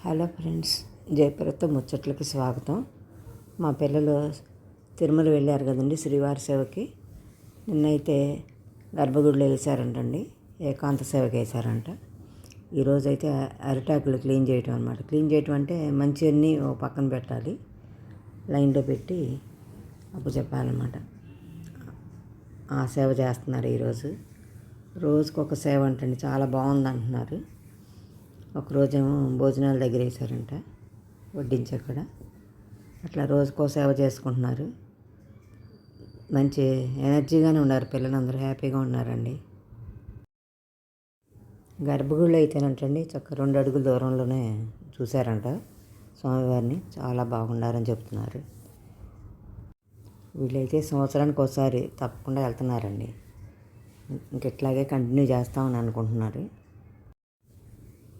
Hello friends, జయప్రదతో ముచ్చట్లకి స్వాగతం. మా పిల్లలు తిరుమల వెళ్ళారు కదండి శ్రీవారి సేవకి. నిన్నైతే గర్భగుడిలో వేశారంటండి, ఏకాంత సేవకి వేశారంట. ఈరోజైతే అరిటాకులు క్లీన్ చేయటం అనమాట. క్లీన్ చేయటం అంటే మంచివన్నీ ఓ పక్కన పెట్టాలి, లైన్లో పెట్టి అప్పు చెప్పాలన్నమాట. ఆ సేవ చేస్తున్నారు ఈరోజు. రోజుకొక సేవ అంటండి, చాలా బాగుంది అంటున్నారు. ఒకరోజేమో భోజనాల దగ్గర వేశారంట, వడ్డించక్కడ. అట్లా రోజుకో సేవ చేసుకుంటున్నారు. మంచి ఎనర్జీగానే ఉన్నారు పిల్లలందరూ, హ్యాపీగా ఉన్నారండి. గర్భగుడిలో అయితేనంటండి చక్క 2 అడుగుల దూరంలోనే చూశారంట స్వామివారిని. చాలా బాగున్నారని చెప్తున్నారు. వీళ్ళైతే సంవత్సరానికి ఒకసారి తప్పకుండా వెళ్తున్నారండి. ఇంకెట్లాగే కంటిన్యూ చేస్తామని అనుకుంటున్నారు.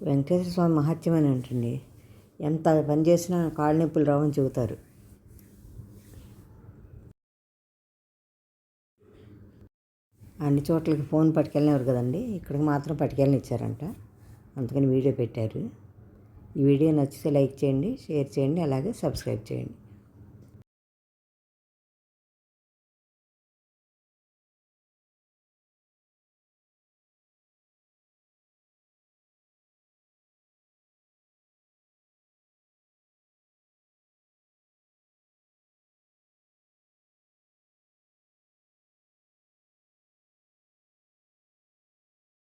వెంకటేశ్వర స్వామి మహత్యం అని అంటండి, ఎంత పని చేసినా కాళ్ళు నొప్పులు రావని చెబుతారు. అన్ని చోట్లకి ఫోన్ పట్టుకెళ్ళినవారు కదండి, ఇక్కడికి మాత్రం పట్టుకెళ్ళని ఇచ్చారంట. అందుకని వీడియో పెట్టారు. ఈ వీడియో నచ్చితే లైక్ చేయండి, షేర్ చేయండి, అలాగే సబ్స్క్రైబ్ చేయండి.